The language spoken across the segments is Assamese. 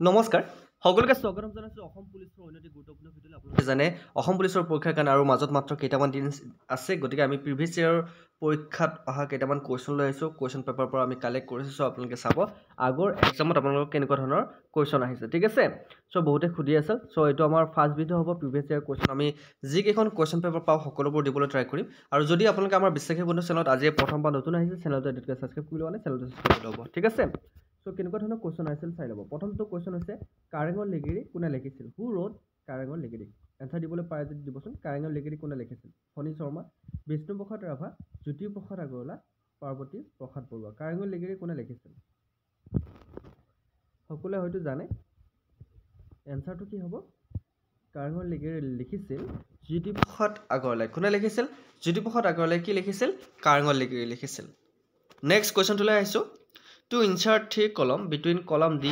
নমস্কাৰ সকলোকে স্বাগতম জনাইছোঁ অসম পুলিচৰ অন্য এটি গুৰুত্বপূৰ্ণ ভিডিঅ'লৈ আপোনালোকে জানে অসম পুলিচৰ পৰীক্ষাৰ কাৰণে আৰু মাজত মাত্ৰ কেইটামান দিন আছে গতিকে আমি প্ৰিভিয়াছ ইয়াৰৰ পৰীক্ষাত অহা কেইটামান কুৱেশ্যন লৈ আহিছোঁ কুৱেশ্যন পেপাৰৰ পৰা আমি কালেক্ট কৰিছোঁ চ' আপোনালোকে চাব আগৰ এক্সামত আপোনালোকৰ কেনেকুৱা ধৰণৰ কুৱেশ্যন আহিছে ঠিক আছে চ' বহুতে সুধি আছে চ' এইটো আমাৰ ফাৰ্ষ্ট ভিডিঅ' হ'ব প্ৰিভিয়াছ ইয়াৰ কুৱেশ্যন আমি যিকেইখন কুৱেশ্যন পেপাৰ পাওঁ সকলোবোৰ দিবলৈ ট্ৰাই কৰিম আৰু যদি আপোনালোকে আমাৰ বিশ্বাসী বন্ধু চেনেলত আজিয়ে প্ৰথমবাৰ নতুন আহিছে চেনেলটো এডিটকৈ ছাবস্ক্ৰাইব কৰি লোৱা নাই চেনেলটো ছাবস্ক্ৰাইব কৰি ল'ব ঠিক আছে চ' কেনেকুৱা ধৰণৰ কুৱেশ্যন আহিছিল চাই ল'ব প্ৰথমটো কুৱেশ্যন হৈছে কাৰেঙৰ লিগিৰি কোনে লিখিছিল হু ৰোড কাৰেঙৰ লিগিৰি এনচাৰ দিবলৈ পাৰে যদি দিবচোন কাৰেঙৰ লিগিৰি কোনে লিখিছিল ফণী শৰ্মা বিষ্ণুপ্ৰসাদ ৰাভা জ্যোতিপ্ৰসাদ আগৰৱালা পাৰ্বতী প্ৰসাদ বৰুৱা কাৰেঙৰ লিগিৰি কোনে লিখিছিল সকলোৱে হয়তো জানে এনচাৰটো কি হ'ব কাৰেঙৰ লিগিৰি লিখিছিল জ্যোতিপ্ৰসাদ আগৰৱালাই কোনে লিখিছিল জ্যোতিপ্ৰসাদ আগৰৱালাই কি লিখিছিল কাৰেঙৰ লিগিৰি লিখিছিল নেক্সট কুৱেশ্যনটোলৈ আহিছোঁ To insert 3 column between column D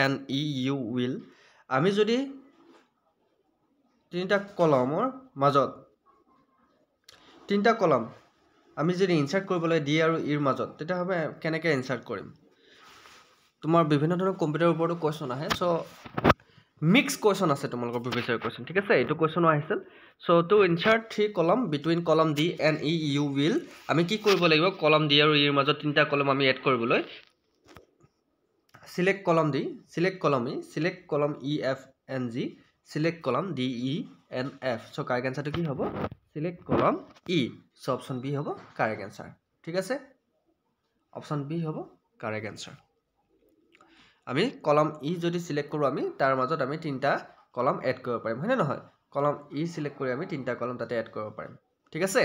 and E you will আমি যদি তিনিটা কলমৰ মাজত তিনিটা কলম আমি যদি ইনচাৰ্ট কৰিবলৈ D আৰু E ৰ মাজত তেতিয়া হবে কেনেকৈ ইনচাৰ্ট কৰিম তোমাৰ বিভিন্ন ধৰণৰ কম্পিউটাৰৰ ওপৰতো কুৱেশ্যন আহে চ' মিক্স কুৱেশ্যন আছে তোমালোকৰ প্ৰিভিয়াছ কুৱেশ্যন ঠিক আছে এইটো কুৱেশ্যনো আহিছিল চ' টু ইনচাৰ্ট 3 কলম বিটুইন কলম D and E you will আমি কি কৰিব লাগিব কলম D আৰু E ৰ মাজত তিনিটা কলম আমি এড কৰিবলৈ select column D, select column E, select column E, F, and G, select column D, E, and F. So, correct answer to ki hobo? Select column E. So, option B hobo correct answer. ঠিক আছে? Option B hobo correct answer. আমি column E যদি select কৰো আমি তাৰ মাজত আমি তিনটা column add কৰিব পাৰিম হয়নে নহয়? column E select কৰি আমি তিনটা column তাতে add কৰিব পাৰিম। ঠিক আছে?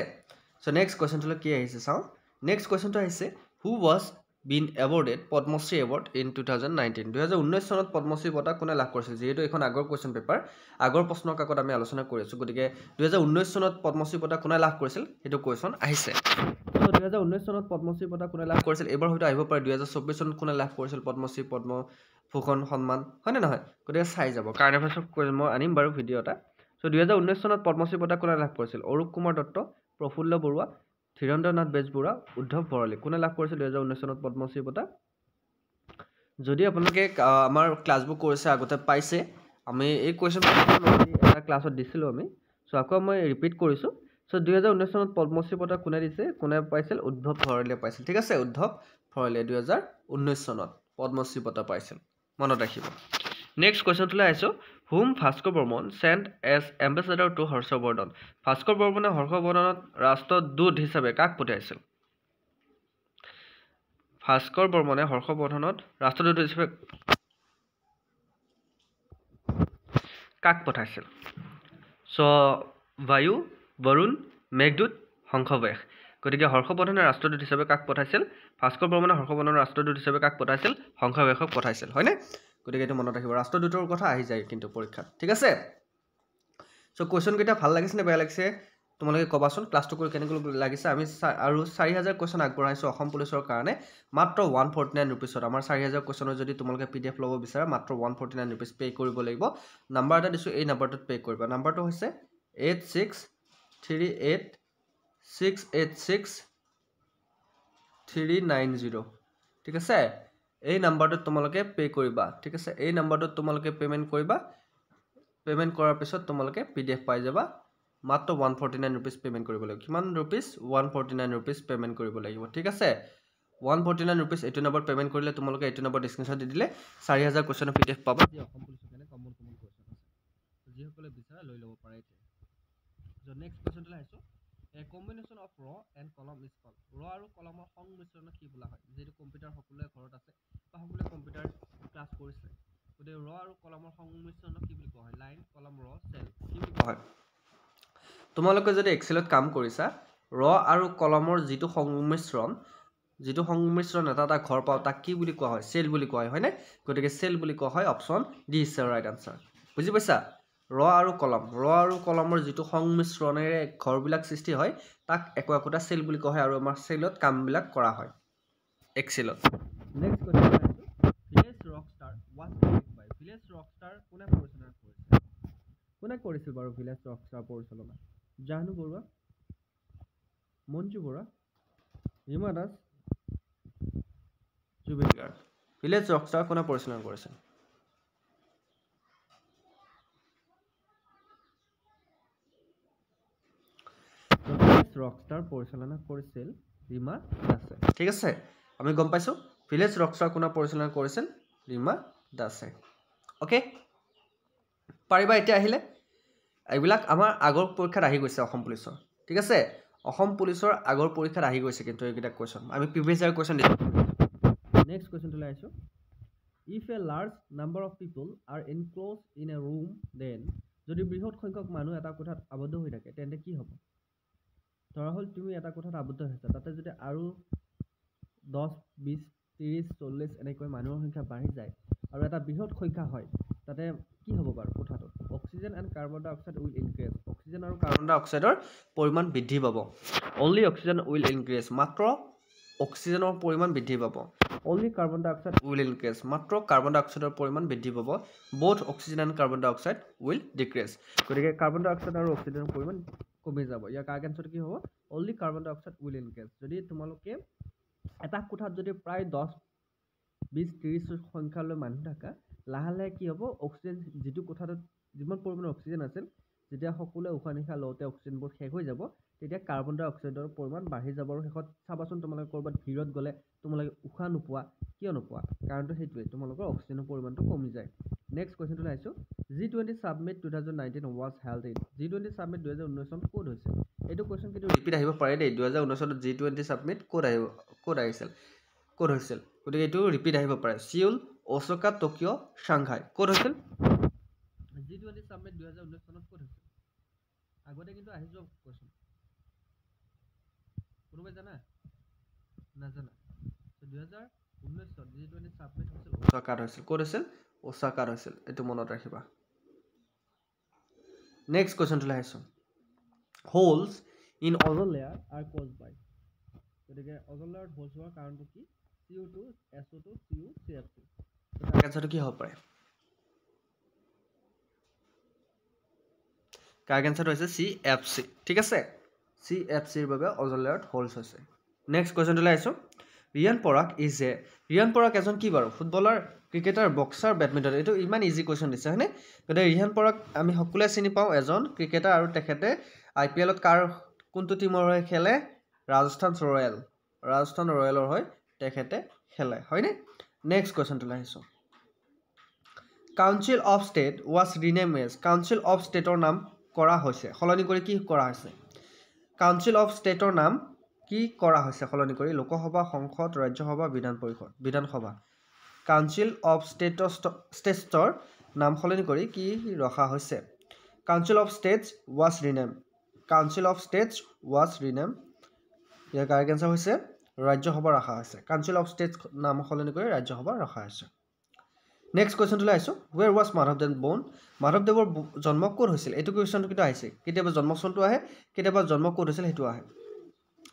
So, next question to কি আহিছে চাও। Next question to আহিছে who was been awarded Padma Shri Award in 2019 2019 চনত পদ্মশ্ৰী বঁটা কোনে লাভ কৰিছিল যেহেতু এখন আগৰ কোৱেশ্চন পেপাৰ আগৰ প্ৰশ্নৰ কাকত আমি আলোচনা কৰি আছো গতিকে 2019 চনত পদ্মশ্ৰী বঁটা কোনে লাভ কৰিছিল হেতু কোৱেশ্চন আহিছে তো 2019 চনত পদ্মশ্ৰী বঁটা কোনে লাভ কৰিছিল এবাৰ হয়তো আহিব পাৰে 2024 চনত কোনে লাভ কৰিছিল পদ্মশ্ৰী পদ্মভূষণ সন্মান হয়নে নহয় গতিকে চাই যাব কাৰেণ্ট এফেয়াৰ্ছৰ মই আনিম বাৰু ভিডিও এটা সো 2019 চনত পদ্মশ্ৰী বঁটা কোনে লাভ কৰিছিল অৰূপ কুমাৰ দত্ত প্ৰফুল্ল বৰুৱা ধীৰেন্দ্ৰনাথ বেজবৰুৱা উদ্ধৱ ভৰালী কোনে লাভ কৰিছিল 2019 চনত পদ্মশ্ৰী বঁটা যদি আপোনালোকে আমাৰ ক্লাছবুক কৰিছে আগতে পাইছে আমি এই কোৱেশ্চন এটা ক্লাছত দিছিলো আমি সো আকৌ মই ৰিপিট কৰিছো সো 2019 চনত পদ্মশ্ৰী বঁটা কোনে দিছে কোনে পাইছিল উদ্ধৱ ভৰালীয়ে পাইছিল ঠিক আছে উদ্ধৱ ভৰালীয়ে 2019 চনত পদ্মশ্ৰী বঁটা পাইছিল মনত ৰাখিব নেক্সট কোৱেশ্চনটোলৈ আহিছো whom Bhaskar Barman sent as ambassador to Harshvardhan Bhaskar বৰ্মনে হৰ্ষবৰ্ধনত ৰাষ্ট্ৰদূত হিচাপে কাক পঠাইছিল ভাস্কৰ বৰ্মনে হৰ্ষবৰ্ধনত ৰাষ্ট্ৰদূত হিচাপে কাক পঠাইছিল সো বায়ু বৰুণ মেঘদূত হংসবেশ গতিকে হৰ্ষবৰ্ধনে ৰাষ্ট্ৰদূত হিচাপে কাক পঠাইছিল ভাস্কৰ বৰ্মনে হৰ্ষবৰ্ধনৰ ৰাষ্ট্ৰদূত হিচাপে কাক পঠাইছিল হংসবেশক পঠাইছিল হয়নে গতিকে এটো মনত ৰাখিব ৰাষ্ট্ৰদূতৰ কথা আহি যায় কিন্তু পৰীক্ষাত ঠিক আছে সো কোৱেশ্চন কেইটা ভাল লাগিছে নে বেয়া লাগিছে তোমালোকে কবাচোন ক্লাছটো কৰি কেনেকৈ লাগিছে আমি আৰু 4000 কোৱেশ্চন আগবঢ়াইছো অসম পুলিচৰ কাৰণে মাত্ৰ 149 रुपीसত আমাৰ 4000 কোৱেশ্চনৰ যদি তোমালোকে পিডিএফ ল'ব বিচাৰা মাত্ৰ 149 रुपीस পে কৰিব লাগিব নাম্বাৰ এটা দিছো এই নাম্বাৰটোত পে কৰিবা নাম্বাৰটো হৈছে 8638686390 ঠিক আছে এই নাম্বাৰটোত তোমালোকে পে কৰিবা ঠিক আছে এই নাম্বাৰটোত তোমালোকে পেমেন্ট কৰিবা পেমেন্ট কৰাৰ পিছত তোমালোকে পিডিএফ পাই যাবা মাত্ৰ 149 रुपीस পেমেন্ট কৰিব লাগিব কিমান रुपीस 149 रुपीस পেমেন্ট কৰিব লাগিব ঠিক আছে 149 रुपीस এটো নম্বৰ পেমেন্ট কৰিলে তোমালোকে এটো নম্বৰ ডিসক্ৰিপচন দি দিলে 4000 কোৱেশ্চনৰ পিডিএফ পাবা যি অসম পুলিচৰ কাৰণে কমন কোৱেশ্চন আছে যি সকলে বিচাৰা লৈ ল'ব পাৰে সো নেক্সট কোৱেশ্চনটো আহিছো A combination of raw and column is called raw আৰু কলমৰ সংমিশ্ৰণক কি বোলা হয় যেটো কম্পিউটাৰ সকলোৱে ঘৰত আছে বা সকলোৱে কম্পিউটাৰ ক্লাছ কৰিছে গতে raw আৰু কলমৰ সংমিশ্ৰণক কি বুলি কোৱা হয় লাইন কলম raw cell কি বুলি কোৱা হয় তোমালোকে যদি এক্সেলত কাম কৰিছা ৰ আৰু কলমৰ যিটো সংমিশ্ৰণ এটা ঘৰ পাও তাক কি বুলি কোৱা হয় সেল বুলি কোৱা হয় হয়নে গতিকে সেল বুলি কোৱা হয় option D is the right answer বুজি পাইছা ৰ আৰু কলমৰ যিটো সংমিশ্ৰণেৰে ঘৰবিলাক সৃষ্টি হয় তাক একোটা সেল বুলি কোৱা হয় আৰু আমাৰ সেলত কামবিলাক কৰা হয় এক্সেলত নেক্সট কোৱেশ্চন আছে village Rockstar was created by village Rockstar কোনে পৰিচালনা কৰিছিল কোনে কৰিছিল বাৰু ভিলেজ ৰকষ্টাৰ পৰিচালনা জাহ্নু বৰুৱা মঞ্জু বৰুৱা হিমা দাস জুবিন গাৰ্গ ভিলেজ ৰকষ্টাৰ কোনে পৰিচালনা কৰিছিল ৰকষ্টাৰ পৰিচালনা কৰিছিল ৰীমা দাসে ঠিক আছে আমি গম পাইছো ভিলেজ ৰকষ্টাৰ কোনে পৰিচালনা কৰিছিল ৰীমা দাসে ওকে পাৰিবা এতিয়া আহিলে এইবিলাক আমাৰ আগৰ পৰীক্ষাত আহি গৈছে অসম পুলিচৰ ঠিক আছে অসম পুলিচৰ আগৰ পৰীক্ষাত আহি গৈছে কিন্তু এইকেইটা কোৱেশ্চন আমি প্ৰিভিয়াছ ইয়াৰ কোৱেশ্চন দিছো নেক্সট কোৱেশ্চনটো লৈ আছো if a large number of people are enclosed in a room then যদি বৃহৎ সংখ্যক মানুহ এটা কোঠাত আবদ্ধ হৈ থাকে তেন্তে কি হ'ব ধৰা হল তুমি এটা কোঠাত আবদ্ধ হৈছা তাতে যদি আৰু 10 20 30 40 এনেকৈ মানুহৰ সংখ্যা বাঢ়ি যায় আৰু এটা বৃহৎ সংখ্যা হয় তাতে কি হ'ব বাৰু কোঠাটো oxygen and carbon dioxide will increase oxygen আৰু কাৰ্বন ডাই অক্সাইডৰ পৰিমাণ বৃদ্ধি পাব অনলি অক্সিজেন উইল ইনক্ৰিজ মাত্ৰ অক্সিজেনৰ পৰিমাণ বৃদ্ধি পাব only carbon dioxide will increase মাত্ৰ কাৰ্বন ডাই অক্সাইডৰ পৰিমাণ বৃদ্ধি পাব both oxygen and carbon dioxide will decrease গতিকে কাৰ্বন ডাই অক্সাইড আৰু অক্সিজেনৰ পৰিমাণ কমি যাব ইয়াৰ কাৰক আনসাৰ কি হ'ব only carbon dioxide will increase যদি তোমালোকে এটা কোঠাত যদি প্ৰায় 10 20 30 সংখ্যালৈ মানুহ থাকা লাহে লাহে কি হ'ব অক্সিজেন যেটো কোঠাত যিমান পৰিমাণৰ অক্সিজেন আছিল যেতিয়া সকলোৱে উশাহ নিশাহ লওঁতে অক্সিজেনবোৰ শেষ হৈ যাব তেতিয়া কাৰ্বন ডাই অক্সাইডৰ পৰিমাণ বাঢ়ি যাব আৰু শেষত চাবাচোন তোমালোকে কৰবাত ভিৰত গ'লে তোমালোকে উশাহ নোপোৱা কিয় নোপোৱা কাৰণটো সেইটোৱে তোমালোকৰ অক্সিজেনৰ পৰিমাণটো কমি যায় নেক্সট কোৱেশ্চনটো লাইছো G20 summit 2019 was held in G20 summit 2019 চনত ক'ত হৈছিল এইটো কোৱেশ্চন কিন্তু ৰিপিট আহিব পাৰে দেই 2019 চনত G20 সাবমিট ক'ত আহিছিল ক'ত হৈছিল গতিকে এইটো ৰিপিট আহিব পাৰে সিউল ওসাকা টকিঅ' সাংঘাই ক'ত হৈছিল G20 সাবমিট 2019 চনত ক'ত হৈছিল আগতে কিন্তু আহি যোৱা কোৱেশ্চন কোনোবাই জানা নাজানা 2019 চনত G20 সাবমিট হৈছিল ওসাকাত হৈছিল ক'ত হৈছিল ওসাকাত হৈছিল এটো মনত ৰাখিবা নেক্সট কোৱেশ্চনটো লাইছো হোলস ইন ওজন লেয়াৰ আৰ কজড বাই গতিকে ওজন লেয়াৰত হোলস হোৱাৰ কাৰণটো কি CO2 SO2 CO CF2 তাৰ আনসাৰটো কি হ'ব পাৰে কাৰক আনসাৰটো হৈছে CFC ঠিক আছে CFC ৰ বাবে ওজন লেয়াৰত হোলস হৈছে নেক্সট কোৱেশ্চনটো লাইছো ৰিয়ান পৰাগ এজন কি বাৰু ফুটবলাৰ ক্ৰিকেটাৰ বক্সাৰ বেডমিণ্টন এইটো ইমান ইজি কোৱেশ্চন দিছে হয়নে গতিকে ৰিয়ান পৰাগ আমি সকলোৱে চিনি পাওঁ এজন ক্ৰিকেটাৰ আৰু তেখেতে IPLত কাৰ কোনটো টিমৰ হৈ খেলে ৰাজস্থান ৰয়েলৰ হৈ তেখেতে খেলে হয়নে নেক্সট কোৱেশ্চনটো লাইছো council of state was renamed as council of ষ্টেটৰ নাম কৰা হৈছে সলনি কৰি কি কৰা হৈছে কাউন্সিল অফ ষ্টেটৰ নাম কি কৰা হৈছে সলনি কৰি লোকসভা সংসদ ৰাজ্যসভা বিধানসভা কাউন্সিল অফ ষ্টেটৰ নাম সলনি কৰি কি ৰখা হৈছে council of states was renamed ইয়াৰ কাৰক আনসাৰ হৈছে ৰাজ্যসভা ৰখা হৈছে কাউন্সিল অফ ষ্টেটছ নাম সলনি কৰি ৰাজ্যসভা ৰখা হৈছে নেক্সট কোৱেশ্চনটো লাইছো where was মাধৱদেৱ born মাধৱদেৱৰ জন্ম ক'ত হৈছিল এইটো কোৱেশ্চনটো কিটা আহিছে কেতিয়াবা জন্মস্থানটো আহে কেতিয়াবা জন্ম ক'ত হৈছিল হেতু আহে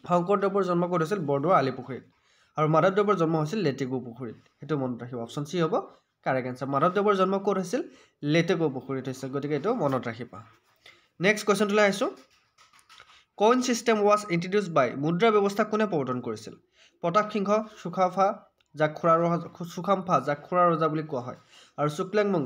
শংকৰদেৱৰ জন্ম ক'ত হৈছিল বৰদোৱা আলিপুখুৰীত আৰু মাধৱদেৱৰ জন্ম হৈছিল লেটেকু পুখুৰীত হেতু মনত ৰাখিবা অপচন সি হ'ব কাৰেক্ট আনসাৰ মাধৱদেৱৰ জন্ম ক'ত হৈছিল লেটেকু পুখুৰীত হৈছিল গতিকে এটো মনত ৰাখিবা নেক্সট কোৱেশ্চনটো লাইছো coin system was introduced by মুদ্ৰা ব্যৱস্থা কোনে প্ৰৱৰ্তন কৰিছিল প্ৰতাপ সিংহ সুখাফা যাক খুৰাৰ ৰজা বুলি কোৱা হয় আৰু শুক্লেংমুং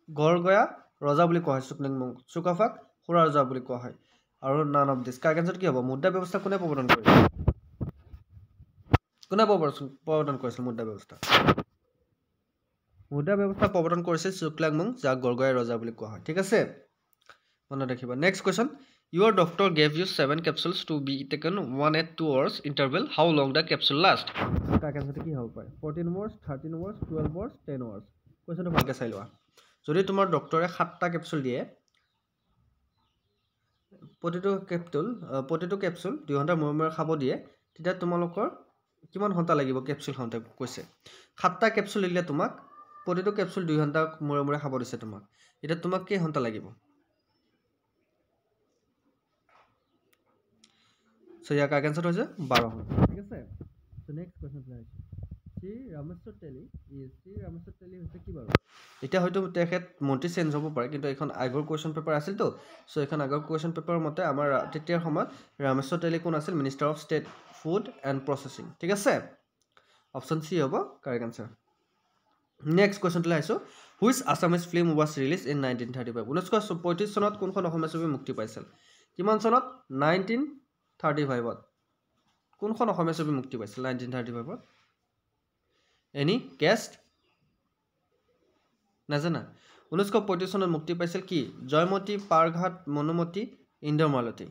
গড়গয়া ৰজা বুলি কোৱা হয় শুক্লেংমুং সুখাফাক খুৰাৰ ৰজা বুলি কোৱা হয় আৰু নান অফ দিস কাৰক আনসাৰ কি হ'ব মুদ্ৰা ব্যৱস্থা কোনে প্ৰৱৰ্তন কৰিছিল মুদ্ৰা ব্যৱস্থা প্ৰৱৰ্তন কৰিছিল শুক্লেংমুং যাক গড়গয়া ৰজা বুলি কোৱা হয় ঠিক আছে মনত ৰাখিবা next question Your doctor gave you 7 capsules to be taken 1 at 2 hours interval. How long the capsule last? কারক আনসারটো কি হ'ব পাৰে 14 hours 13 hours 12 hours 10 hours কোৱেশ্চনটো ভালকৈ চাই লোৱা যদি তোমাৰ ডক্টৰে 7টা ক্যাপসুল দিয়ে প্ৰতিটো ক্যাপসুল 2 ঘণ্টা মূৰে খাব দিয়ে তেতিয়া তোমালোকৰ কিমান ঘণ্টা লাগিব ক্যাপসুল খাওঁতে কৈছে 7টা ক্যাপসুল দিলে তোমাক প্ৰতিটো ক্যাপসুল 2 ঘণ্টা মূৰে খাব দিছে তোমাক এটা তোমাক কি ঘণ্টা লাগিব So ইয়াৰ কাৰক আনসাৰ হৈছে 12 ঘণ্টা ঠিক আছে সো নেক্সট কোৱেশ্চন লাইছো শ্ৰী ৰামেশ্বৰ তেলী হৈছে কি বাৰু এটা হয়তো তেখেত মন্ত্ৰী চেঞ্জ হ'ব পাৰে কিন্তু এখন আগৰ কোৱেশ্চন পেপাৰ আছিল তো সো এখন আগৰ কোৱেশ্চন পেপাৰৰ মতে আমাৰ তেতিয়াৰ সময়ত ৰামেশ্বৰ তেলী কোন আছিল minister of state food and processing ঠিক আছে অপচন সি হ'ব কাৰেক্ট আনসাৰ নেক্সট কোৱেশ্চনটো লাইছো which Assamese film was released in 1935 1935 চনত কোনখন অসমীয়া ছবি মুক্তি পাইছিল কিমান চনত 1935 কোনখন অসমীয়া ছবি মুক্তি পাইছিল 1935 এনি গেষ্ট নাজানা 1935 চনত মুক্তি পাইছিল কি জয়মতী পাৰঘাট মনুমতী ইন্দ্ৰমালতী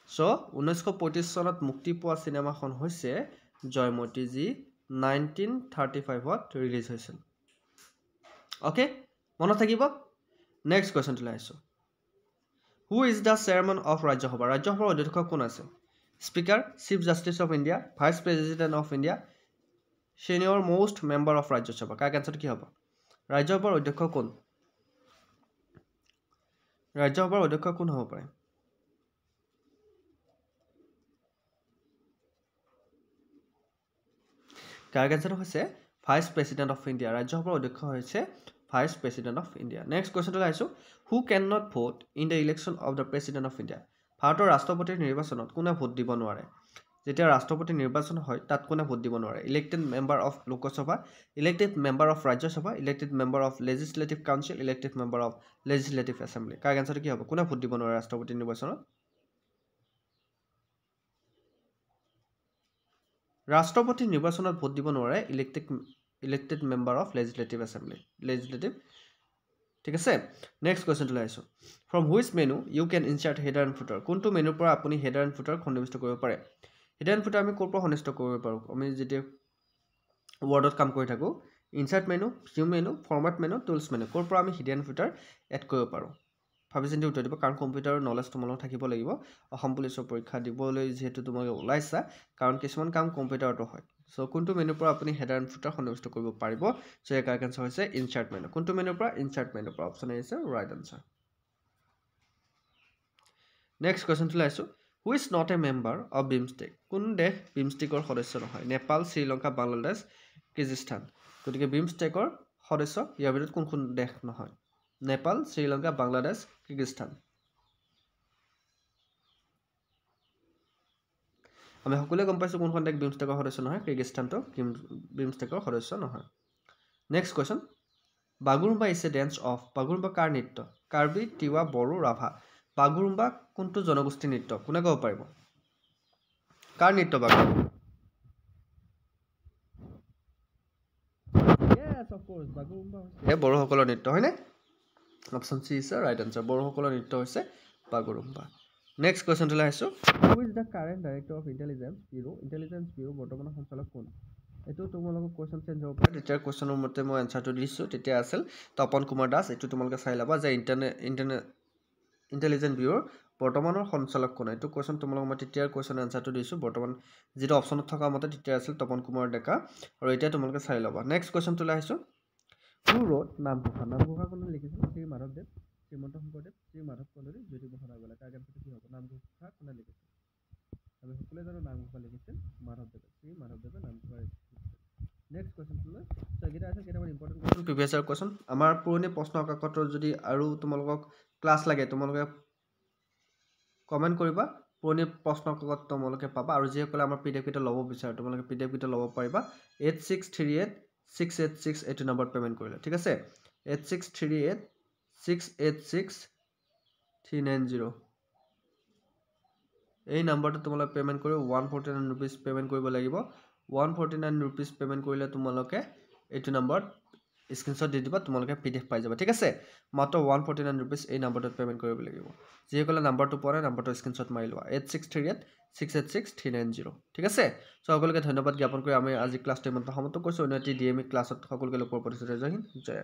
সো 1935 চনত মুক্তি পোৱা সিনেমাখন হৈছে জয়মতী যি 1935 ৰিলিজ হৈছিল ওকে মনত থাকিব নেক্সট কোৱেশ্চন লৈ আছো who is the chairman of Rajya Sabha ৰাজ্যসভাৰ অধ্যক্ষ কোন আছে speaker chief justice of India vice president of India senior most member of Rajya Sabha কাৰ আনসাৰ কি হ'ব ৰাজ্যসভাৰ অধ্যক্ষ কোন ৰাজ্যসভাৰ অধ্যক্ষ কোন হ'ব পাৰে কাৰ আনসাৰ হৈছে ভাইস প্ৰেসিডেন্ট অফ ইণ্ডিয়া ৰাজ্যসভাৰ অধ্যক্ষ হৈছে vice president of India next question লৈ আছো who can not vote in the election of the president of India ভাৰতৰ ৰাষ্ট্ৰপতিৰ নিৰ্বাচনত কোনে ভোট দিব নোৱাৰে যেতিয়া ৰাষ্ট্ৰপতি নিৰ্বাচন হয় তাত কোনে ভোট দিব নোৱাৰে elected member of Lok Sabha elected member of Rajya Sabha elected member of legislative council elected member of legislative assembly কাৰ আনসাৰ কি হ'ব কোনে ভোট দিব নোৱাৰে ৰাষ্ট্ৰপতি নিৰ্বাচনত ৰাষ্ট্ৰপতি নিৰ্বাচনত ভোট দিব নোৱাৰে elected member of legislative assembly legislative ঠিক আছে নেক্সট কোৱেশ্চন লৈ আছো from which menu you can insert header and footer কোনটো মেনুৰ পৰা আপুনি হেডাৰ এণ্ড ফুটাৰ সন্নিৱিষ্ট কৰিব পাৰে হেডাৰ এণ্ড ফুটাৰ আমি ক'ৰ পৰা সন্নিৱিষ্ট কৰিব পাৰোঁ আমি যেতিয়া ৱৰ্ডত কাম কৰি থাকোঁ insert menu view menu format menu tools menu ক'ৰ পৰা আমি হেডাৰ এণ্ড ফুটাৰ এড কৰিব পাৰোঁ ভাবি চিন্তি উত্তৰ দিব কাৰণ কম্পিউটাৰৰ নলেজ তোমালোকৰ থাকিব লাগিব অসম পুলিচৰ পৰীক্ষা দিবলৈ যিহেতু তোমালোকে ওলাইছা কাৰণ কিছুমান কাম কম্পিউটাৰতো হয় সো কোনটো মেনুৰ পৰা আপুনি হেডাৰ এণ্ড ফুটাৰ সন্নিৱিষ্ট কৰিব পাৰিব সো ইয়াৰ আনসাৰ হৈছে ইনচাৰ্ট মেনু কোনটো মেনুৰ পৰা ইনচাৰ্ট মেনুৰ পৰা অপচন আছে ৰাইট আনসাৰ নেক্সট কোৱেশ্চন লৈ আছো who is not a member of BIMSTEC কোন দেশ বিমষ্টেকৰ সদস্য নহয় নেপাল শ্ৰীলংকা বাংলাদেশ কিৰ্গিস্তান গতিকে বিমষ্টেকৰ সদস্য ইয়াৰ ভিতৰত কোনখন দেশ নহয় নেপাল শ্ৰীলংকা বাংলাদেশ কিৰ্গিস্তান আমি সকলোৱে গম পাইছো কোনখন দেশ বিমষ্টেকৰ সদস্য নহয় কিৰ্গিস্তানটো বিমষ্টেকৰ সদস্য নহয় next question Bagurumba is a dance of Bagurumba কাৰ নৃত্য কাৰ্বি তিৱা বড়ো ৰাভা বাগুৰুম্বা কোনটো জনগোষ্ঠীৰ নৃত্য কোনে ক'ব পাৰিব কাৰ নৃত্য Bagurumba yes of course Bagurumba হৈছে বড়োসকলৰ নৃত্য হয়নে option C is right answer বড়োসকলৰ নৃত্য হৈছে বাগুৰুম্বা নেক্সট কোৱেশ্চন লৈ আছো who is the current director of intelligence bureau বৰ্তমানৰ সঞ্চালক কোন এটো তোমালোকৰ কোৱেশ্চন চেঞ্জ হ'ব পাৰে তেতিয়া কোৱেশ্চনৰ মতে মই আনসাৰটো দিছো তেতিয়া আছিল তপন কুমাৰ দাস এটো তোমালোকে চাই লবা যে ইন্টেলিজেন্স ব্যুৰোৰ বৰ্তমানৰ সঞ্চালক কোন এটো কোৱেশ্চন তোমালোকক মই তেতিয়াৰ কোৱেশ্চন আনসাৰটো দিছো বৰ্তমান যেটো অপচনত থকা মতে তেতিয়া আছিল তপন কুমাৰ ডেকা আৰু এতিয়া তোমালোকে চাই লবা নেক্সট কোৱেশ্চনটো লৈ আহিছো হু ৰোট নামঘোষা কোনে লিখিছিল শ্ৰী মাধৱদেৱ শ্ৰীমন্ত শংকৰদেৱ শ্ৰী মাধৱ কন্দলী জ্যোতিপ্ৰসাদ আগৰৱালা কাৰ আনসাৰটো কি হ'ব নামঘোষা কোনে লিখিছিল আমি সকলোৱে জানো নামঘোষা লিখিছিল মাধৱদেৱে শ্ৰী মাধৱদেৱে নামঘোষা লিখিছিল নেক্সট কোৱেশ্চনটো লৈ সো এটা আছে কেইটামান important question previous year question আমাৰ পুৰণি প্ৰশ্ন কাকতৰ যদি আৰু তোমালোকক ক্লাছ লাগে তোমালোকে কমেন্ট কৰিবা পুৰণি প্ৰশ্ন কাকত তোমালোকে পাবা আৰু যিসকলে আমাৰ পিডিএফ কিটা ল'ব বিচাৰে তোমালোকে পিডিএফ কিটা ল'ব পাৰিবা 86386866 এইটো নম্বৰত পেমেন্ট কৰিলে ঠিক আছে 8638686390 এই নম্বৰটো তোমালোকে পেমেন্ট কৰি 149 रुपीस পেমেন্ট কৰিব লাগিব 149 रुपीस পেমেন্ট কৰিলে তোমালোকে এইটো নম্বৰত স্ক্ৰিনশ্বট দি দিবা তোমালোকে পিডিএফ পাই যাবা ঠিক আছে মাত্ৰ 149 रुपीस এই নম্বৰটোত পেমেন্ট কৰিব লাগিব যিসকলে নম্বৰটো পৰে নম্বৰটো স্ক্ৰিনশ্বট মাৰি লোৱা 8638686390 ঠিক আছে সো সকলোকে ধন্যবাদ জ্ঞাপন কৰি আমি আজি ক্লাছটো ইমানতে সমাপ্ত কৰিছো অন্য এটি ডিএমই ক্লাছত সকলোকে লগ পোৱাৰ প্ৰতিশ্ৰুতি জয় হিন্দ জয়